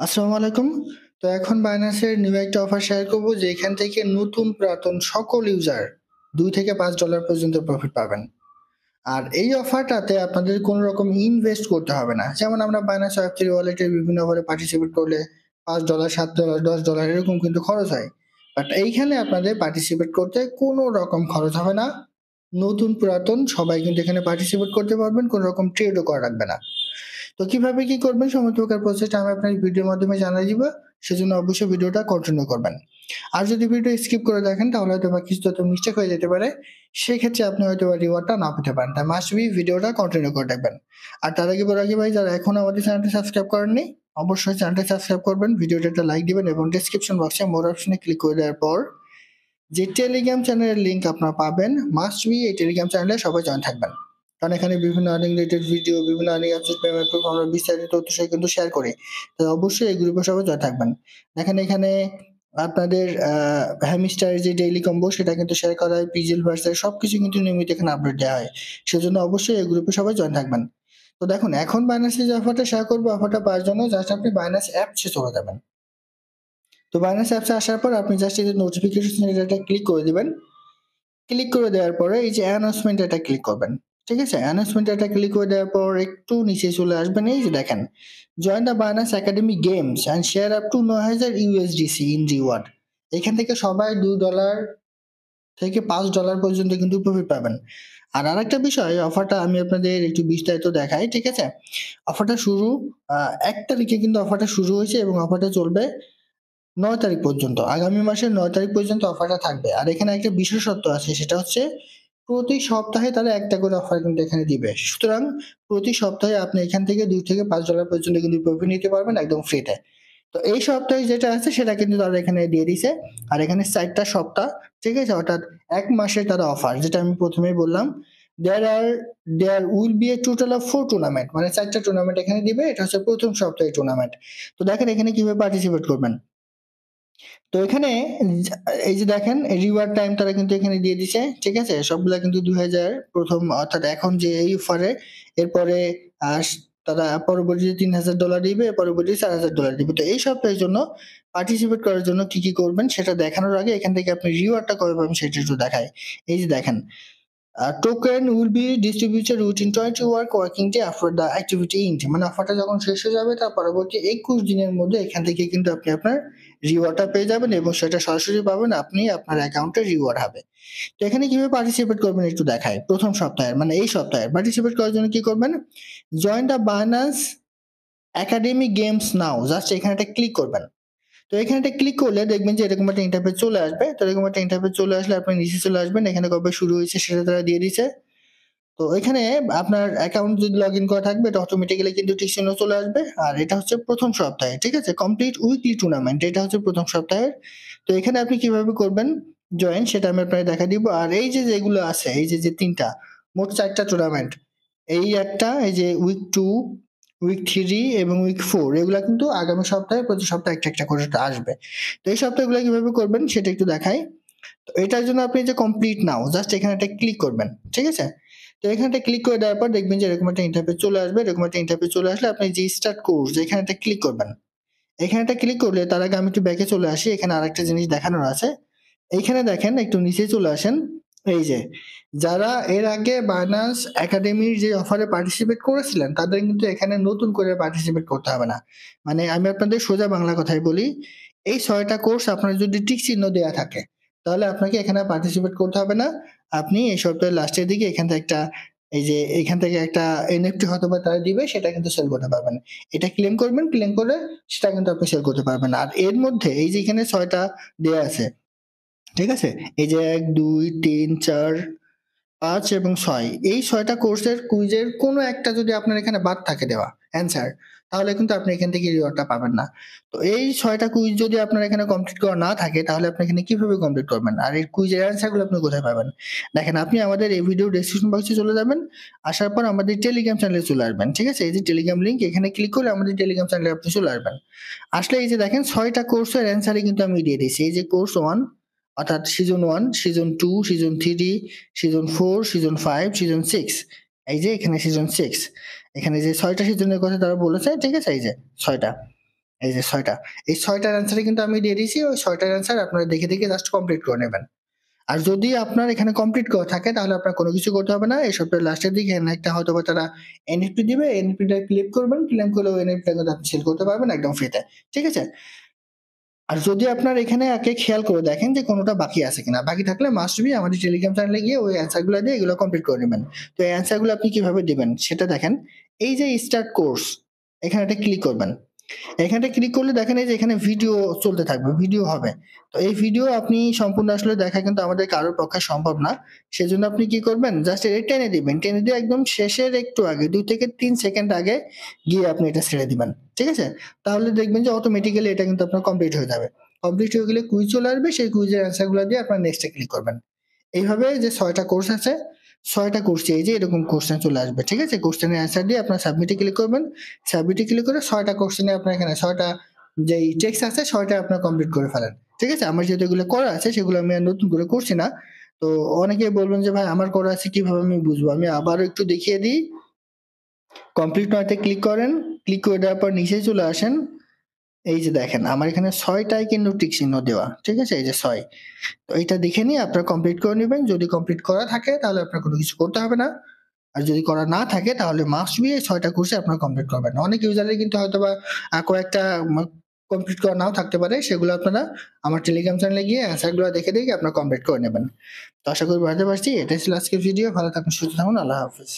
আসসালামু আলাইকুম। তো এখন বাইন্যান্সের নিউ একটা অফার শেয়ার করব যে এখান থেকে নতুন পুরাতন সকল ইউজার $2 থেকে $5 পর্যন্ত প্রফিট পাবেন। আর এই অফারটাতে আপনাদের কোনো রকম ইনভেস্ট করতে হবে না। যেমন আমরা বাইন্যান্স ওয়েব3 ওয়ালেটের বিভিন্ন অফারে পার্টিসিপেট করলে $5, $7, $10 এরকম কিন্তু খরচ হয়। বাট এইখানে আপনাদের পার্টিসিপেট করতে কোনো রকম খরচ হবে না। নতুন পুরাতন সবাই কিন্তু এখানে পার্টিসিপেট করতে পারবেন, কোনো রকম ট্রেডও করা লাগবে না। তো কিভাবে কি করবেন সমস্ত প্রকার প্রসেসটা আমি আপনার ভিডিওর মাধ্যমে জানিয়ে দিব। সেজন্য অবশ্যই ভিডিওটা কন্টিনিউ করবেন। আর যদি ভিডিও স্কিপ করে দেখেন তাহলে হয়তো বা কিছু তথ্য মিস্টেক হয়ে যেতে পারে। সেক্ষেত্রে আপনি হয়তো বা রিওয়ার্ডটা না পেতে পারেন। তাই মাস্ট বি ভিডিওটা কন্টিনিউ করে দেখবেন। আর তার আগে বলার আগে ভাই, যারা এখনো আমাদের চ্যানেলটা সাবস্ক্রাইব করেননি অবশ্যই চ্যানেলটা সাবস্ক্রাইব করবেন, ভিডিওটা একটা লাইক দিবেন এবং ডেসক্রিপশন বক্সে মোর অপশনে ক্লিক করে দেওয়ার পর যে টেলিগ্রাম চ্যানেলের লিংক আপনারা পাবেন, মাস্ট বি এই টেলিগ্রাম চ্যানেলে সবাই জয়েন থাকবেন। কারণ এখানে বিভিন্ন আর্নিং রিলেটেড ভিডিও, বিভিন্ন আর্নিং অ্যাপস, পেমেন্ট প্রুফ আমরা বিস্তারিত তথ্য কিন্তু শেয়ার করি। তো অবশ্যই এই গ্রুপে সবাই জয়েন থাকবেন। দেখেন এখানে আপনাদের হ্যামস্টারের যে ডেইলি কম্বো সেটা কিন্তু শেয়ার করা হয়, পিজিএল ভার্সের সবকিছু কিন্তু নিয়মিত এখানে আপডেট দেওয়া হয়। সেজন্য অবশ্যই এই গ্রুপে সবাই জয়েন থাকবেন। তো দেখুন এখন বাইন্যান্সে যে অফারটা শেয়ার করবো, অফারটা পাওয়ার জন্য জাস্ট আপনি বাইন্যান্স অ্যাপসে চলে যাবেন। তো বাইন্যান্স অ্যাপসে আসার পর আপনি জাস্ট এই যে নোটিফিকেশন এটা ক্লিক করে দিবেন। ক্লিক করে দেওয়ার পরে এই যে অ্যানাউন্সমেন্ট এটা ক্লিক করবেন। ঠিক আছে, অ্যানাউন্সমেন্ট এটা ক্লিক করে দেওয়ার পর একটু নিচে চলে আসবেন। এই যে দেখেন join the Binance academy games and share up to 9000 USDC in reward. এখান থেকে সবাই $2 থেকে $5 পর্যন্ত কিন্তু প্রফিট পাবেন। আর আরেকটা বিষয়, অফারটা আমি আপনাদের একটু বিস্তারিত দেখাই। ঠিক আছে, অফারটা শুরু 1 তারিখে কিন্তু অফারটা শুরু হয়েছে এবং অফারটা চলবে 9 তারিখ পর্যন্ত। আগামী মাসের 9 তারিখ পর্যন্ত অফারটা থাকবে। আর এখানে একটা বিশেষত্ব আছে, সেটা হচ্ছে প্রতি সপ্তাহে তারা একটা করে অফার কিন্তু এখানে দিবে। সুতরাং প্রতি সপ্তাহে আপনি এখান থেকে $2 থেকে $5 পর্যন্ত কিন্তু প্রফিট নিতে পারবেন একদম ফ্রিতে। তো এই সপ্তাহে যেটা আছে সেটা কিন্তু তারা এখানে দিয়ে দিছে। আর এখানে 4টা সপ্তাহ, ঠিক আছে, অর্থাৎ 1 মাসের তারা অফার, যেটা আমি প্রথমেই বললাম। There will be a total of 4 tournament, মানে 4টা টুর্নামেন্ট এখানে দিবে। এটা হচ্ছে প্রথম সপ্তাহের টুর্নামেন্ট। তো দেখেন এখানে কিভাবে পার্টিসিপেট করবেন। তো এখানে এই যে দেখেন রিওয়ার্ড টাইম তারা কিন্তু এখানে দিয়ে দিছে। ঠিক আছে, সবগুলা কিন্তু 2000 প্রথম, অর্থাৎ এখন যে এই অফারে এরপরে তারা পরবর্তীতে $3000 দিবে, পরবর্তীতে $4000 দিবে। তো এই সপ্তাহের জন্য পার্টিসিপেট করার জন্য কি কি করবেন সেটা দেখানোর আগে এখান থেকে আপনি রিওয়ার্ডটা কবে পাবেন সেটা একটু দেখাই। এই যে দেখেন token will be distributed within 20 working day after the activity end, মানে অফারটা যখন শেষ হয়ে যাবে তার পরবর্তী 21 দিনের মধ্যে এখান থেকে কিন্তু আপনি আপনার রিওয়ার্ডটা পেয়ে যাবেন এবং সেটা সরাসরি পাবেন, আপনি আপনার অ্যাকাউন্টে রিওয়ার্ড হবে। তো এখানে কিভাবে পার্টিসিপেট করবেন একটু দেখায়। প্রথম সপ্তাহের, মানে এই সপ্তাহের পার্টিসিপেট করার জন্য কি করবেন, join the Binance academy games now, just এখানে একটা ক্লিক করবেন। তো এখানে একটা ক্লিক করলে দেখবেন যে এরকম একটা ইন্টারফেস চলে আসবে। তো এরকম একটা ইন্টারফেস চলে আসলে আপনি নিচে চলে আসবেন, এখানে কবে শুরু হয়েছে সেটা তারা দিয়ে দিচ্ছে। তো এখানে আপনার অ্যাকাউন্ট যদি লগ ইন করা থাকবে এটা অটোমেটিক্যালি কিন্তু টিক চিহ্ন চলে আসবে। আর এটা হচ্ছে প্রথম সপ্তাহে, ঠিক আছে, কমপ্লিট উইকলি টুর্নামেন্ট, এটা হচ্ছে প্রথম সপ্তাহের। তো এখানে আপনি কিভাবে করবেন জয়েন সেটা আমি আপনাকে দেখা দিব। আর এই যে যেগুলো আছে, এই যে 3টা, মোট 4টা টুর্নামেন্ট, এই একটা, এই যে উইক 2, উইক 3 এবং উইক 4, এগুলা কিন্তু আগামী সপ্তাহে প্রতি সপ্তাহে একটা একটা করে আসবে। তো এই সপ্তাহগুলো কিভাবে করবেন সেটা একটু দেখাই। তো এটার জন্য আপনি যে কমপ্লিট নাও, জাস্ট এখানে একটা ক্লিক করবেন। ঠিক আছে, তো এখানে ক্লিক করে দেওয়ার পর দেখবেন যে এরকম একটা ইন্টারফেস চলে আসবে। এরকম একটা ইন্টারফেস চলে আসলে আপনি যে স্টার্ট কোর্স, এখানে একটা ক্লিক করবেন। এখানে একটা ক্লিক করলে তার আগে আমি একটু ব্যাকে চলে আসি, এখানে আরেকটা জিনিস দেখানোর আছে। এইখানে দেখেন একটু নিচে চলে আসেন। এই যে যারা এর আগে বাইন্যান্স একাডেমির যে অফারে পার্টিসিপেট করেছিলেন তাদের কিন্তু এখানে নতুন করে পার্টিসিপেট করতে হবে না। মানে আমি আপনাদের সোজা বাংলা কথাই বলি, এই 6টা কোর্স আপনার যদি টিক চিহ্ন দেওয়া থাকে তাহলে আপনাকে এখানে পার্টিসিপেট করতে হবে না। আপনি এই সপ্তাহের লাস্টের দিকে এখান থেকে একটা, এই যে এখান থেকে একটা এনএফটি হয়তো বা তারা দিবে, সেটা কিন্তু সেল করতে পারবেন। এটা ক্লেম করবেন, ক্লেম করে সেটা কিন্তু আপনি সেল করতে পারবেন। আর এর মধ্যে এই যে এখানে 6টা দেয়া আছে, ঠিক আছে, এই যে 1 2 3 4 5 এবং 6, এই 6টা কোর্সের কুইজের কোনো একটা যদি আপনার এখানে বাদ থাকে দেওয়া অ্যান্সার, তাহলে কিন্তু আপনি এখান থেকে রিওয়ার্ডটা পাবেন না। তো এই 6টা কুইজ যদি আপনার এখানে কমপ্লিট করা না থাকে তাহলে আপনি এখানে কিভাবে কমপ্লিট করবেন, আর এই কুইজের অ্যান্সারগুলো আপনি কোথায় পাবেন? দেখেন আপনি আমাদের এই ভিডিও ডেসক্রিপশন বক্সে চলে যাবেন, আসার পর আমাদের টেলিগ্রাম চ্যানেলে চলে আসবেন। ঠিক আছে, এই যে টেলিগ্রাম লিংক, এখানে ক্লিক করে আমাদের টেলিগ্রাম চ্যানেলে আপনি চলে আসবেন। আসলে এই যে দেখেন 6টা কোর্সের অ্যান্সারই কিন্তু আমি দিয়ে দিয়েছি। এই যে কোর্স 1, অর্থাৎ season 1, season 2, season 3, season 4, season 5, season 6, এই যে এখানে সিজন 6, এখানে যে 6টা সিজনের কথা তারা বলেছে, ঠিক আছে, এই যে 6টা, এই যে 6টা, এই 6টার অ্যান্সারই কিন্তু আমি দিয়ে দিয়েছি। ওই 6টার অ্যান্সার আপনারা দেখে দেখে জাস্ট কমপ্লিট করে নেবেন। আর যদি আপনার এখানে কমপ্লিট করা থাকে তাহলে আপনার কোনো কিছু করতে হবে না। এই সপ্তাহের লাস্টের দিকে এখানে একটা হয়তোবা তারা এনএফটি দিবে, এনএফটিটা ক্লেম করবেন, ক্লেম করলে ওই এনএফটিটা কিন্তু আপনি সেল করতে পারবেন একদম ফ্রিতে। ঠিক আছে? আর যদি আপনার এখানে আগে খেয়াল করে দেখেন যে কোনোটা বাকি আছে কিনা, বাকি থাকলে মাস্ট বি আমাদের টেলিগ্রাম চ্যানেলে গিয়ে ওই অ্যান্সার গুলো দিয়ে এগুলো কমপ্লিট করে নেবেন। তো এই অ্যান্সার গুলো আপনি কিভাবে দিবেন সেটা দেখেন। এই যে স্টার্ট কোর্স, এখানে একটা ক্লিক করবেন। এখানে ক্লিক করলে দেখেন এই যে এখানে ভিডিও চলতে থাকবে, ভিডিও হবে। তো এই ভিডিও আপনি সম্পূর্ণ আসলে দেখা কিন্তু আমাদের কারোর পক্ষে সম্ভব না। সেজন্য আপনি কি করবেন, জাস্ট এটা টেনে দিবেন, টেনে দিয়ে একদম শেষের একটু আগে 2 থেকে 3 সেকেন্ড আগে গিয়ে আপনি এটা ছেড়ে দিবেন। ঠিক আছে? তাহলে দেখবেন যে অটোমেটিক্যালি এটা কিন্তু আপনার কমপ্লিট হয়ে যাবে। কমপ্লিট হয়ে গেলে কুইজ চলে আসবে, সেই কুইজের অ্যান্সার গুলো দিয়ে আপনার নেক্সটে ক্লিক করবেন। এইভাবে যে 6টা কোর্স আছে, 6টা কোর্সে এই যে এরকম কোশ্চেন চলে আসবে। ঠিক আছে? কোশ্চেনের অ্যান্সার দিয়ে আপনার সাবমিটে ক্লিক করবেন। সাবমিটে ক্লিক করে 6টা কোশ্চেনে আপনার এখানে 6টা যেই টেক্সট আছে 6টা আপনার কমপ্লিট করে ফেলেন। ঠিক আছে? আমার যেহেতু এগুলো করা আছে সেগুলো আমি আর নতুন করে করছি না। তো অনেকেই বলবেন যে ভাই আমার করা আছে কিভাবে আমি বুঝবো? আমি আবারও একটু দেখিয়ে দিই। কমপ্লিট নাওতে ক্লিক করেন। ক্লিক করে দেওয়ার পর নিচে চলে আসেন। এই যে দেখেন আমার এখানে 6টায় কিন্তু টিক চিহ্ন দেওয়া। ঠিক আছে? এই যে 6। তো এইটা দেখে নিয়ে আপনারা কমপ্লিট করে নিবেন। যদি কমপ্লিট করা থাকে তাহলে আপনার কোনো কিছু করতে হবে না। আর যদি করা না থাকে তাহলে মাস্ট বি এই 6টা কোর্সে আপনারা কমপ্লিট করবেন। অনেক ইউজারের কিন্তু হয়তোবা কয়েকটা কমপ্লিট করা নাও থাকতে পারে। সেগুলো আপনারা আমার টেলিগ্রাম চ্যানেলে গিয়ে অ্যান্সার গুলো দেখে দেখে আপনারা কমপ্লিট করে নেবেন। তো আশা করি বুঝাতে পারছি। এটাই ছিল আজকের ভিডিও। ভালো থাকুন, সুস্থ থাকুন। আল্লাহ হাফেজ।